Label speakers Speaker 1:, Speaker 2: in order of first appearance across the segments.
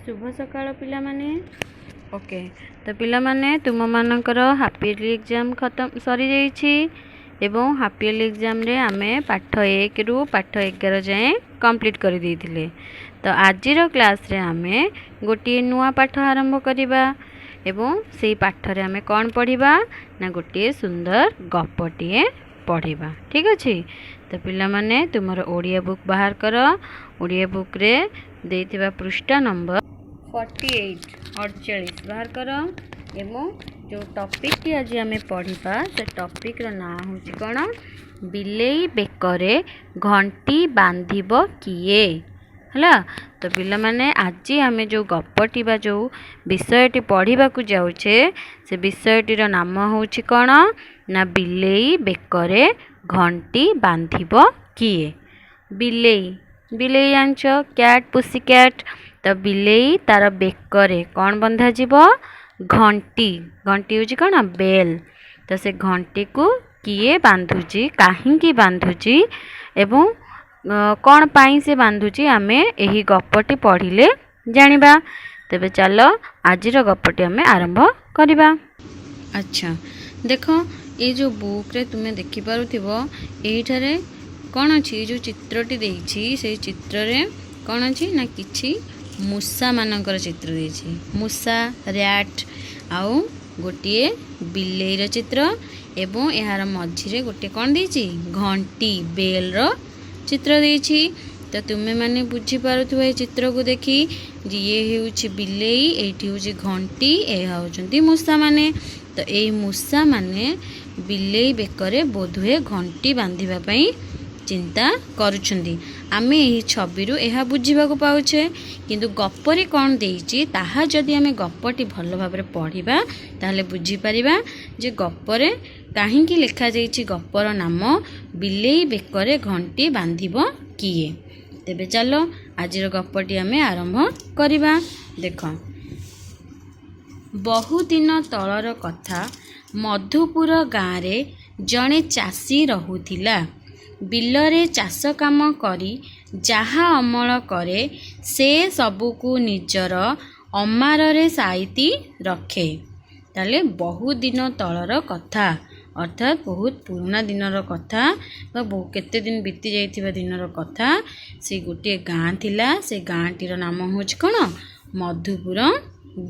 Speaker 1: शुभ सकाळ पिला माने। ओके तो पिला माने तुम मानकर हाफ इयरली एग्जाम खत्म सरी जाइछि एवं हाफ इयरली एग्जाम रे आमे पाठ 1 रु पाठ 11 जाए कंप्लीट कर देथिले। तो आजिर क्लास रे आमे गोटे नुआ पाठ आरंभ करिबा एवं से पाठ रे आमे कोन पढ़िबा ना गोटे सुंदर गपटिए पढ़िबा। ठीक अछि। तो पिला माने तुमर ओडिया बुक बाहर कर। ओडिया बुक रे देथिबा पृष्ठा नंबर 48 बाहर कर एवं जो टॉपिक टी आज आमे पढ़िबा से टॉपिक रो ना होछि कोन बिलेई बेकरे घंटी बांधिबो किए हला। तो पिला माने आज आमे जो गपटी बा जो विषयटी पढ़िबा को जाउछे से विषयटी रो नाम होछि कोन ना बिलेई बेकरे घंटी बांधिबो किए। बिलेई बिलेई आंचो कैट पुसी कैट। तो बिलेई तार बेकरे कौन बंधा जीवो घंटी। घंटी होची कौन बेल। तो से घंटी को किए बांधुची काहींकी बांधुची एवं कौन पाई से बांधुची आमे एही गपटी पढ़िले जानिबा। तेबे चलो आजिर गपटी आमे आरंभ करिबा। अच्छा देखो ये जो बुक रे तुमे देखि पारुथिबो एठारे कौन अछि जो चित्रटी देइछि से चित्र रे कौन अछि ना किछि मूसा मानकर चित्र देइछि। मूसा रैट आउ गोटिए बिलेईर चित्र एवं यार मझिरे गोटे कौन देइछि घंटी बेल रो चित्र देइछि। तो तुमे माने बुझी पारुथबो ए चित्र को देखि जे ये हेउछि बिलेई एठी होछि घंटी ए होउछंती मूसा माने। तो ए मूसा माने बिलेई बेकरे बोधुए घंटी बांधिबा पई चिंता करुछंती। आमे एही छबिरु एहा बुझीबा को पाउछे किंतु गप्परे कोन देइछि ताहा जदि आमे गप्पटी भलो भाबरे पढ़िबा ताहले बुझी परिबा जे गप्परे काहींकी लेखा जाइछि गप्पर नाम बिलेई बेकरे घंटी बांधिबो किए। तेबे चलो आजिर गप्पटी आमे आरंभ करिबा। देखो बहु दिन तळर कथा मधुपुर गाँ रे जणे चासी रहुथिला। बिलरे चाष काम करी जहा अमल करे से सबुकु निजर अमारे साइती रखे। ताले बहुत दिन तलर कथा अर्थात बहुत पुराना दिनर कथा बा केते दिन बीती जाइथिबा दिनर कथा। से गोटे गाँ थिला से गाँटीर नाम होछि कोन मधुपुर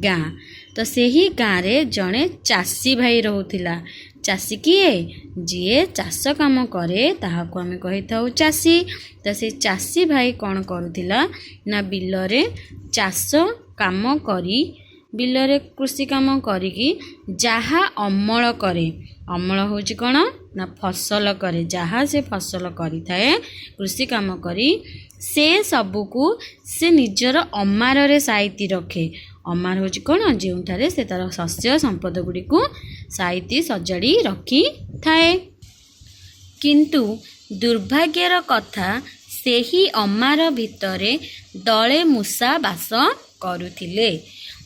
Speaker 1: गाँ। तो सेही गाँ रे जणे चासी भाई रहुथिला। चासी किए जीए चाष काम करे ताहाको आमे कहि थाउ चासी। तो से चासी भाई कौन करुथिला ना बिलरे चाष काम करी बिलरे कृषि काम करिकी जहा अमल करे। अमल होछि कोन ना फसल करे जहा से फसल करि थाए कृषि काम करी से सबुकु से निजर अमार रे साइती रखे। अमार होछि कोन जेउठारे से तार शस्य संपद गुडी को साइती सजाड़ी रखी थाए। किंतु दुर्भाग्यर कथा सेही अमार भितरे दले मूसा बास करुथिले।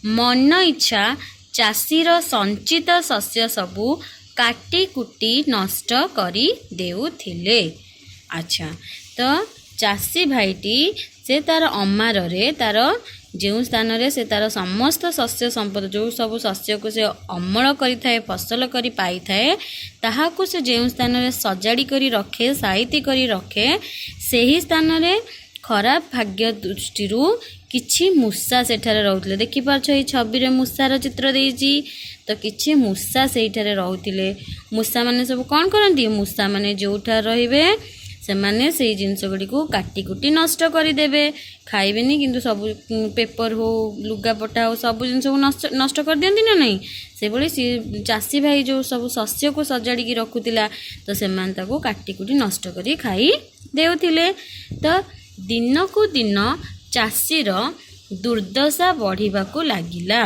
Speaker 1: मन इच्छा चासीर संचित शस्य सबु काटी कुटी नष्ट करी देउथिले। अच्छा तो चासी भाईटी से तार अमार रे तार जो स्थान रे से तार समस्त शस्य संपद जो सब शस्य को से अमल करि थाए फसल करी पाई थाए ताहाको से जो स्थान रे सजाड़ी करी रखे साइती करी रखे सेही स्थान रे खराब भाग्य दृष्टिरू किछि मूसा सेठारे रहउतले। देखि पारछ ए छबि रे मूसार चित्र देइछि। तो किछि मूसा सेठारे रहउतिले। मूसा माने सब कोन करंती मूसा माने जोठा रहिबे से माने से जिनस गुडी को काटी कुटी नष्ट करी देबे खाइबेनी किंतु सब पेपर हो लुगा पटा हो सब जिनस को नष्ट कर दियंती ना नहीं से बोली सी चासी भाई जो सब शस्य को सजाड़ी की रखुतिला तो से मान ताको काटी कुटी नष्ट करी खाई देउथिले। तो दिन को दिन चासीर दुर्दशा बढ़िबा को लागिला।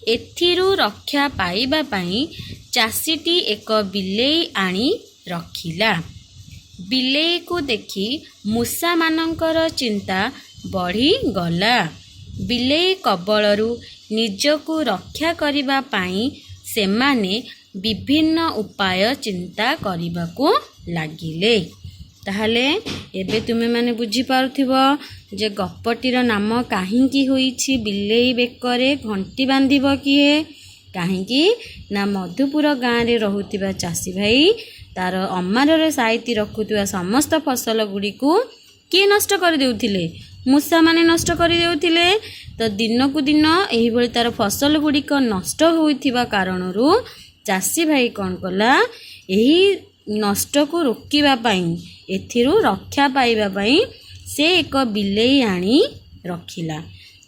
Speaker 1: एथिरु रक्षा पाइबा पई चासीटी एक बिलेई आनी रखिला। बिलेई को देखि मूसा मानकर चिंता बढ़ी गला। बिलेई कबलरू निजको रक्षा करिबा पाई सेमाने विभिन्न उपाय चिंता करिबाको लागिले। ताहले एबे तुमे माने बुझी पारुथिब जे गप्पटीर नाम काहींकी होईछि बिलेई बेकरे घंटी बांधिब किए काहींकी ना मधुपुर गाँव रे रहुथिबा चासी भाई तार अमारर साइती रखुथिबा समस्त फसल गुड़ी को किए नष्ट कर देउथिले मूषा माने नष्ट कर देउथिले। तो दिन को दिन एही भली तार फसल गुड़िक नष्ट होइथिबा कारणरू चासी भाई कौन कला एही नष्ट को रोकिबा पाई एथिरु रक्षा पाइबा पाई से एक बिलेई आनी रखिला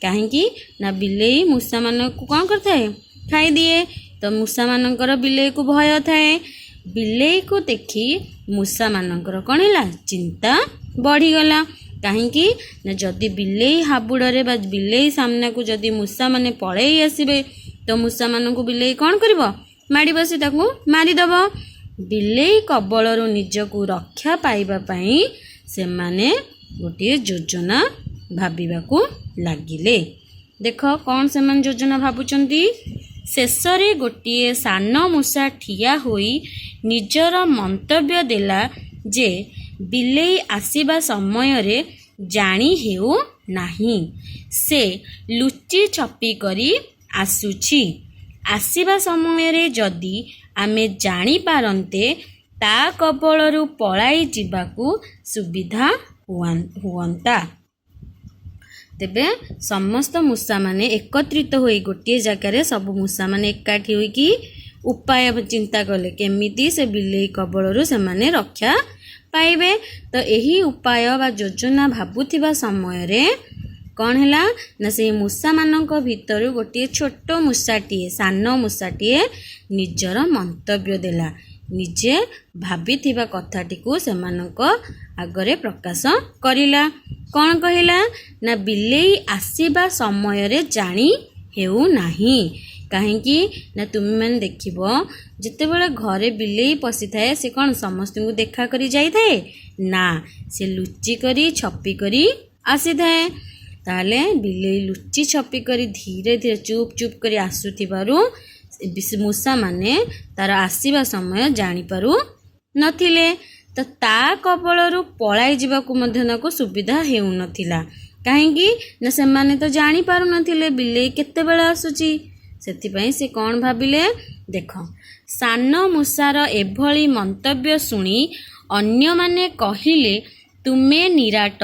Speaker 1: काहेकि ना बिलेई मूषा मान को कौन करथाए खाई दिए। तो मूषा मानकर बिलेई को भय थाए बिलेई को देखी मूषा मानकर कौन है चिंता बढ़ीगला कहीं ना जदि बिलेई हाबुड़े बा बिलेई सामना को जदि मूषा माने पलई आसबे तो मूषा मान को बिलेई कौन कर माड़ी बसी ताकू मारिदब। बिलेई कबलरू निजको रक्षा पाइबा पाई से माने गोटे योजना भाबिबाकू लागिले। देख कौन से मन योजना भाबुचंती शेषरे गोटे सान मूषा ठिया होई निजर मंतव्य देला जे बिलेई आसीबा समय रे जानी हेउ नाही से लुचि छपी करी आसुछि आसीबा समय रे जदि आमे जानी पारंते ता कबलरू पलाई जिबाकू सुविधा हुअंता। तेबे समस्त मूषा माने एकत्रित होई गोटे जगार सब मूषा माने एकाठी होई कि उपाय चिंता कले केमिति से बिलेई कबलरू से माने रक्षा पाइबे। तो यही उपाय बा योजना भाबुथिबा समय रे कौन हैला ना से मूषा मानक भितर गोटे छोट मूषाटीए सान मूषाटीए निजर मंतव्य देला निजे भाबिथिबा कथाटी को सेमानक आगरे प्रकाश करिला। कौन कहिला ना बिलेई आसीबा समय रे जानी हेउ नाही काहेकि ना तुम मैंने देखिबो जितेबेले घरे बिलेई पसी थाए से कौन समस्त को देखा करी जाई थाए ना से लुचि करी छपी करी आसी थाए। ताले बिलेई लुचि छपी करी धीरे धीरे चुप चुप करी आसुथिबारु मूषा माने तार आसीबा समय जानी पारु नथिले। तो ता कबलरू पलाई जिबाकू मध्यनको सुविधा हेउ नथिला काहेकि ना से माने तो जानी पारु नथिले बिलेई केतेबेले आसुची सेथिपई से कौन भाबिले देख सान मूषार एभली मंतव्य सुनी अन्य माने कहिले तुमे निराट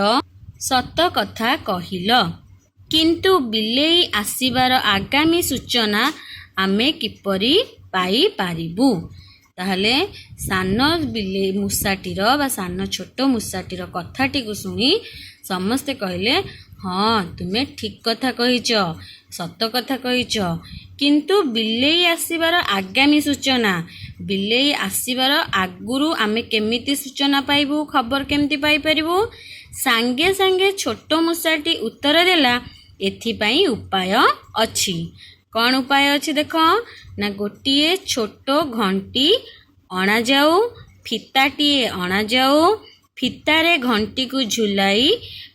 Speaker 1: सत कथा कहिल किंतु बिलेई आसीबार आगामी सूचना आमे किपरि पाई पारिबु। ताहले सान बिलेई मूषाटीर बा सान छोट मूषाटीर कथाटी को सुनी समस्ते कहले हाँ तुमे ठीक कथा कहिच सत कथा कहिच किंतु बिलेई आसीबार आगामी सूचना बिलेई आसीबार आगुरु आमे केमिति सूचना पाइबु खबर केमिति पाई परिबु सांगे सांगे छोट मूषाटी उत्तर देला एथिपाई उपाय अछि। कौन उपाय अछि देख ना गोटिए छोट घंटी अणा जाऊ फिताटीए अणा जाऊ फितारे घंटी को झुलाई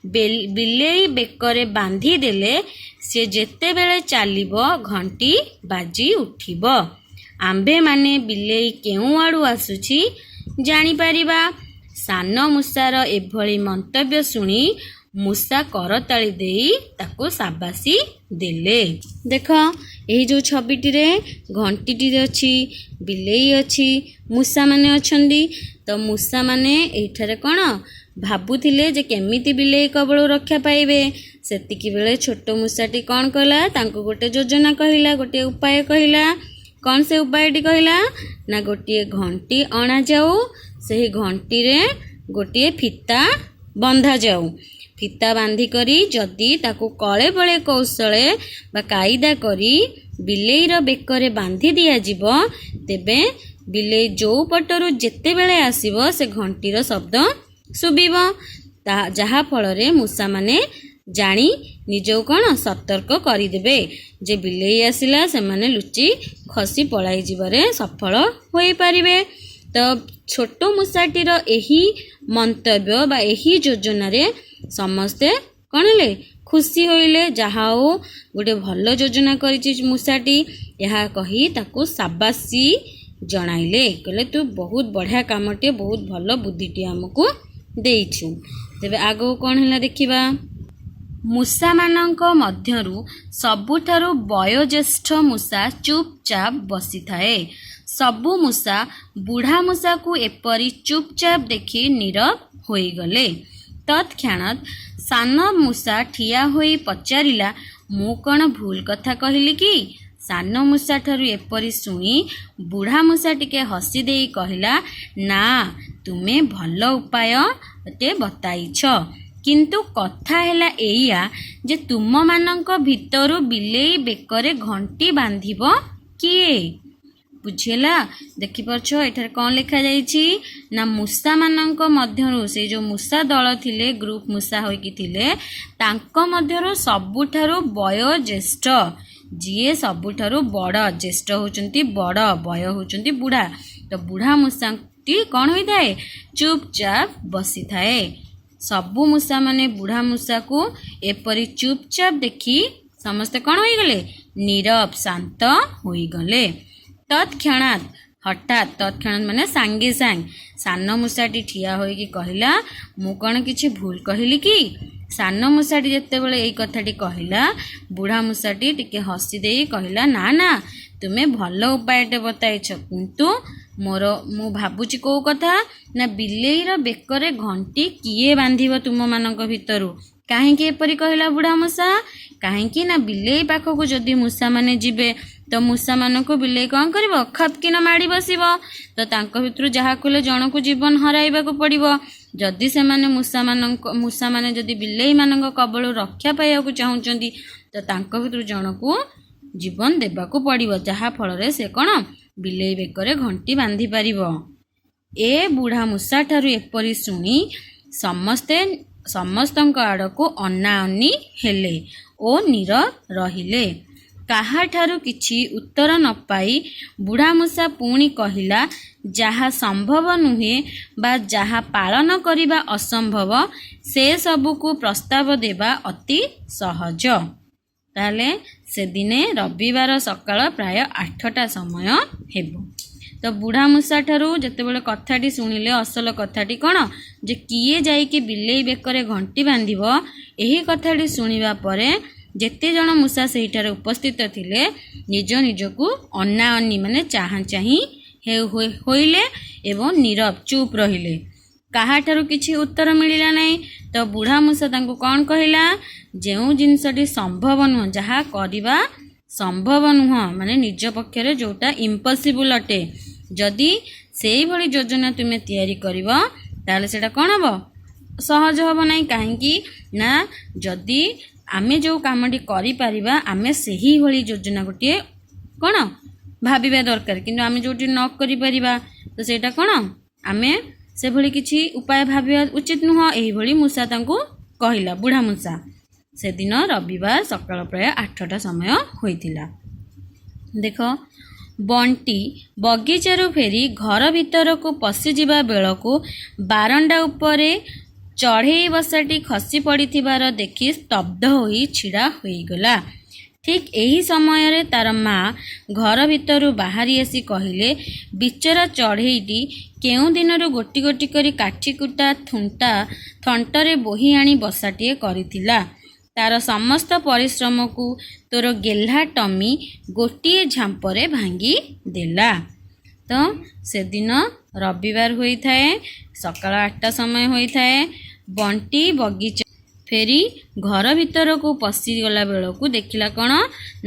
Speaker 1: बिलेई बेकरे बांधी देले से जेते बेले चालिबो घंटी बाजी उठिबो आंबे माने बिलेई केउ आडू आसुछि जानी पारिबा। सान मूषार एभली मंतव्य सुनी मूषा करताली देई ताको साबासी देले। देख यही जो छबिटी रे घंटीटी अच्छी बिलेई अच्छी मूषा माने अछंदी तो मूषा माने एठारे कौन भाबुथिले जे केमिति बिलेई कबल रक्षा पाइबे सेतिकी बेले छोट मूषाटी कौन कहला तांको गोटे योजना कहला गोटे उपाय कहला। कौन से उपायटी कहला ना गोटे घंटी अणा जाऊ से घंटी रे गोटे फिता बंधा जाऊ फिता बांधी करी जदि ताकू कले बले कौशले बा कायदा करी बिलेईर बेकरे बांधी दिया जिवो तेबे बिलेई जो पटरू जेते बेले आसीबो से घंटीर शब्द सुबिबो जहा फल रे मूषा माने जानी निजो कौन सतर्क करिदेबे जे बिलेई आसिला से माने लुचि खसी पलाई जिबारे सफल होई पारिबे। तो छोट मूषाटीर एही मंतव्य बा एही योजना रे समस्ते कौन ले खुशी होइले जहा हो गोटे भल योजना करिछि मूषाटी यहा कही ताकू साबासी जणाइले कहले तू बहुत बढ़िया कामटे बहुत भल बुद्धिटी हमको ଦେଇଛୁ। ତେବେ ଆଗକୁ କ'ଣ ହେଲା ଦେଖିବା। ମୂଷାମାନଙ୍କ ମଧ୍ୟରୁ ସବୁଠାରୁ ବୟୋଜ୍ୟେଷ୍ଠ ମୂଷା ଚୁପଚାପ ବସିଥାଏ। ସବୁ ମୂଷା ବୁଢ଼ା ମୂଷାକୁ ଏପରି ଚୁପଚାପ ଦେଖି ନୀରବ ହୋଇଗଲେ। ତତ୍କ୍ଷଣାତ୍ ସାନ ମୂଷା ଠିଆ ହୋଇ ପଚାରିଲା, ମୁଁ କ'ଣ ଭୁଲ କଥା କହିଲି କି? ସାନ ମୂଷାଠାରୁ ଏପରି ଶୁଣି ବୁଢ଼ା ମୂଷା ଟିକେ ହସି ଦେଇ କହିଲା, ନା, ତୁମେ ଭଲ ଉପାୟଟେ ବତାଇଛ। କିନ୍ତୁ କଥା ହେଲା ଏଇଆ ଯେ ତୁମମାନଙ୍କ ଭିତରୁ ବିଲେଇ ବେକରେ ଘଣ୍ଟି ବାନ୍ଧିବ କିଏ? ବୁଝିଲା? ଦେଖିପାରୁଛ ଏଠାରେ କ'ଣ ଲେଖାଯାଇଛି ନା ମୂଷାମାନଙ୍କ ମଧ୍ୟରୁ ସେ ଯେଉଁ ମୂଷା ଦଳ ଥିଲେ, ଗ୍ରୁପ ମୂଷା ହୋଇକି ଥିଲେ, ତାଙ୍କ ମଧ୍ୟରୁ ସବୁଠାରୁ ବୟୋଜ୍ୟେଷ୍ଠ, ଯିଏ ସବୁଠାରୁ ବଡ଼, ଜ୍ୟେଷ୍ଠ ହେଉଛନ୍ତି ବଡ଼, ବୟ ହେଉଛନ୍ତି ବୁଢ଼ା, ତ ବୁଢ଼ା ମୂଷାଟି କ'ଣ ହୋଇଥାଏ? ଚୁପଚାପ ବସିଥାଏ। ସବୁ ମୂଷାମାନେ ବୁଢ଼ା ମୂଷାକୁ ଏପରି ଚୁପଚାପ ଦେଖି ସମସ୍ତେ କ'ଣ ହୋଇଗଲେ? ନୀରବ, ଶାନ୍ତ ହୋଇଗଲେ। ତତ୍କ୍ଷଣାତ୍, ହଠାତ୍, ତତ୍କ୍ଷଣାତ୍ ମାନେ ସାଙ୍ଗେ ସାଙ୍ଗେ ସାନ ମୂଷାଟି ଠିଆ ହୋଇକି କହିଲା, ମୁଁ କ'ଣ କିଛି ଭୁଲ କହିଲି କି? ସାନ ମୂଷାଟି ଯେତେବେଳେ ଏଇ କଥାଟି କହିଲା, ବୁଢ଼ା ମୂଷାଟି ଟିକେ ହସି ଦେଇ କହିଲା, ନା ନା, ତୁମେ ଭଲ ଉପାୟଟେ ବତାଇଛ। କିନ୍ତୁ ମୁଁ ଭାବୁଛି କେଉଁ କଥା ନା ବିଲେଇର ବେକରେ ଘଣ୍ଟି କିଏ ବାନ୍ଧିବ ତୁମମାନଙ୍କ ଭିତରୁ? କାହିଁକି ଏପରି କହିଲା ବୁଢ଼ା ମୂଷା? କାହିଁକି ନା ବିଲେଇ ପାଖକୁ ଯଦି ମୂଷାମାନେ ଯିବେ ତ ମୂଷାମାନଙ୍କୁ ବିଲେଇ କ'ଣ କରିବ? ଖପକିନ ମାଡ଼ି ବସିବ। ତ ତାଙ୍କ ଭିତରୁ ଯାହାକୁ ହେଲେ ଜଣକୁ ଜୀବନ ହରାଇବାକୁ ପଡ଼ିବ। ଯଦି ସେମାନେ ମୂଷାମାନେ ଯଦି ବିଲେଇମାନଙ୍କ କବଳରୁ ରକ୍ଷା ପାଇବାକୁ ଚାହୁଁଛନ୍ତି ତ ତାଙ୍କ ଭିତରୁ ଜଣକୁ ଜୀବନ ଦେବାକୁ ପଡ଼ିବ, ଯାହାଫଳରେ ସେ କ'ଣ ବିଲେଇ ବେକରେ ଘଣ୍ଟି ବାନ୍ଧି ପାରିବ। ଏ ବୁଢ଼ା ମୂଷାଠାରୁ ଏପରି ଶୁଣି ସମସ୍ତଙ୍କ ଆଡ଼କୁ ଅନାଅନି ହେଲେ ଓ ନୀରବ ରହିଲେ। କାହାଠାରୁ କିଛି ଉତ୍ତର ନ ପାଇ ବୁଢ଼ା ମୂଷା ପୁଣି କହିଲା, ଯାହା ସମ୍ଭବ ନୁହେଁ ବା ଯାହା ପାଳନ କରିବା ଅସମ୍ଭବ ସେ ସବୁକୁ ପ୍ରସ୍ତାବ ଦେବା ଅତି ସହଜ। ତାହେଲେ ସେଦିନେ ରବିବାର ସକାଳ ପ୍ରାୟ 8ଟା ସମୟ ହେବ। ତ ବୁଢ଼ା ମୂଷାଠାରୁ ଯେତେବେଳେ କଥାଟି ଶୁଣିଲେ, ଅସଲ କଥାଟି କ'ଣ ଯେ କିଏ ଯାଇକି ବିଲେଇ ବେକରେ ଘଣ୍ଟି ବାନ୍ଧିବ, ଏହି କଥାଟି ଶୁଣିବା ପରେ ଯେତେ ଜଣ ମୂଷା ସେହିଠାରେ ଉପସ୍ଥିତ ଥିଲେ ନିଜ ନିଜକୁ ଅନାଅନି ମାନେ ଚାହାଁ ଚାହିଁ ହୋଇଲେ ଏବଂ ନୀରବ, ଚୁପ୍ ରହିଲେ। କାହାଠାରୁ କିଛି ଉତ୍ତର ମିଳିଲା ନାହିଁ। ତ ବୁଢ଼ା ମୂଷା ତାଙ୍କୁ କ'ଣ କହିଲା? ଯେଉଁ ଜିନିଷଟି ସମ୍ଭବ ନୁହଁ, ଯାହା କରିବା ସମ୍ଭବ ନୁହଁ, ମାନେ ନିଜ ପକ୍ଷରେ ଯେଉଁଟା ଇମ୍ପସିବୁଲ୍ ଅଟେ, ଯଦି ସେଇଭଳି ଯୋଜନା ତୁମେ ତିଆରି କରିବ ତାହେଲେ ସେଇଟା କ'ଣ ହେବ? ସହଜ ହେବ ନାହିଁ। କାହିଁକି ନା ଯଦି ଆମେ ଯେଉଁ କାମଟି କରିପାରିବା ଆମେ ସେହିଭଳି ଯୋଜନା ଗୋଟିଏ କ'ଣ ଭାବିବା ଦରକାର। କିନ୍ତୁ ଆମେ ଯେଉଁଠି ନ କରିପାରିବା ତ ସେଇଟା କ'ଣ ଆମେ ସେଭଳି କିଛି ଉପାୟ ଭାବିବା ଉଚିତ ନୁହଁ। ଏହିଭଳି ମୂଷା ତାଙ୍କୁ କହିଲା, ବୁଢ଼ା ମୂଷା। ସେଦିନ ରବିବାର ସକାଳ ପ୍ରାୟ 8ଟା ସମୟ ହୋଇଥିଲା। ଦେଖ, ବଣ୍ଟି ବଗିଚାରୁ ଫେରି ଘର ଭିତରକୁ ପଶିଯିବା ବେଳକୁ ବାରଣ୍ଡା ଉପରେ ଚଢ଼େଇ ବସାଟି ଖସି ପଡ଼ିଥିବାର ଦେଖି ସ୍ତବ୍ଧ ହୋଇ ଛିଡ଼ା ହୋଇଗଲା। ଠିକ୍ ଏହି ସମୟରେ ତାର ମା ଘର ଭିତରୁ ବାହାରି ଆସି କହିଲେ, ବିଚରା ଚଢ଼େଇଟି କେଉଁ ଦିନରୁ ଗୋଟି ଗୋଟି କରି କାଠିକୁଟା ଥଣ୍ଟରେ ବୋହି ଆଣି ବସାଟିଏ କରିଥିଲା। ତାର ସମସ୍ତ ପରିଶ୍ରମକୁ ତୋର ଗେହ୍ଲା ଟମି ଗୋଟିଏ ଝାମ୍ପରେ ଭାଙ୍ଗି ଦେଲା। ତ ସେଦିନ ରବିବାର ହୋଇଥାଏ, ସକାଳ 8ଟା ସମୟ ହୋଇଥାଏ। ବଣ୍ଟି ବଗିଚା ଫେରି ଘର ଭିତରକୁ ପଶିଗଲା ବେଳକୁ ଦେଖିଲା କ'ଣ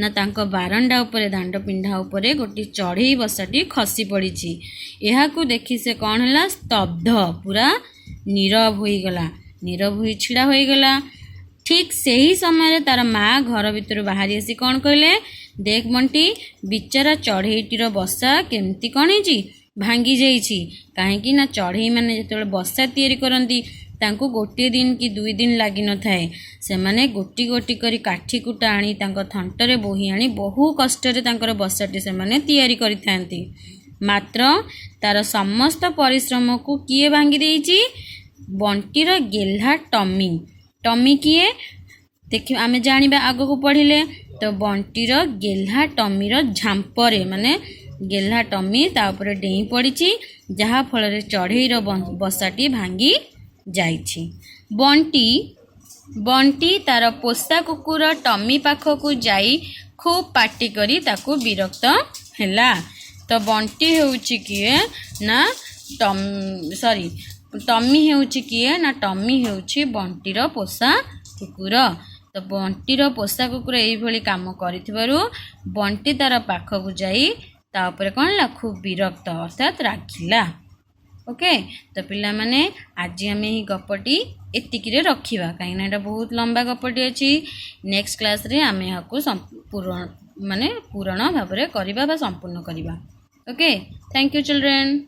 Speaker 1: ନା ତାଙ୍କ ବାରଣ୍ଡା ଉପରେ, ଦାଣ୍ଡ ପିଣ୍ଡା ଉପରେ ଗୋଟିଏ ଚଢ଼େଇ ବସାଟି ଖସି ପଡ଼ିଛି। ଏହାକୁ ଦେଖି ସେ କ'ଣ ହେଲା? ସ୍ତବ୍ଧ, ପୁରା ନୀରବ ହୋଇଗଲା, ନୀରବ ହୋଇ ଛିଡ଼ା ହୋଇଗଲା। ଠିକ୍ ସେହି ସମୟରେ ତାର ମା ଘର ଭିତରୁ ବାହାରି ଆସି କ'ଣ କହିଲେ, ଦେଖ ବଣ୍ଟି, ବିଚରା ଚଢ଼େଇଟିର ବସା କେମିତି କ'ଣ ହେଇଛି? ଭାଙ୍ଗି ଯାଇଛି। କାହିଁକି ନା ଚଢ଼େଇମାନେ ଯେତେବେଳେ ବସା ତିଆରି କରନ୍ତି ତାଙ୍କୁ ଗୋଟିଏ ଦିନ କି 2 ଦିନ ଲାଗିନଥାଏ। ସେମାନେ ଗୋଟି ଗୋଟି କରି କାଠି କୁଟା ଆଣି ତାଙ୍କ ଥଣ୍ଟରେ ବୋହି ଆଣି ବହୁ କଷ୍ଟରେ ତାଙ୍କର ବସାଟି ସେମାନେ ତିଆରି କରିଥାନ୍ତି। ମାତ୍ର ତାର ସମସ୍ତ ପରିଶ୍ରମକୁ କିଏ ଭାଙ୍ଗି ଦେଇଛି? ବଣ୍ଟିର ଗେହ୍ଲା ଟମି। ଟମି କିଏ? ଦେଖିବା, ଆମେ ଜାଣିବା ଆଗକୁ ପଢ଼ିଲେ। ତ ବଣ୍ଟିର ଗେହ୍ଲା ଟମିର ଝାମ୍ପରେ, ମାନେ ଗେହ୍ଲା ଟମି ତା ଉପରେ ଡେଇଁ ପଡ଼ିଛି, ଯାହାଫଳରେ ଚଢ଼େଇର ବସାଟି ଭାଙ୍ଗି जाइछि। बंटी बंटी तार पोषा कुकुर टमी पाखक जाई खूब पाटी करी ताकू विरक्त हैला। तो बंटी हेउछि किए ना सॉरी टमी हेउछि किए ना टमी हेउछि बंटीर पोषा कुकुर। तो बंटीर पोषा कुकुर एई भली काम करिथिबारु बंटी तार पाखक जाई ता ऊपर कोन ला खूब विरक्त अर्थात राखिला। ओके तो पिला माने आज आम ही गपटी एतिकिरे रखिबा कहीं ना बहुत लंबा गपटी अछि। नेक्स्ट क्लास रे आम यहाँ पूर्ण भाव में करवा संपूर्ण करवा। Okay thank you children.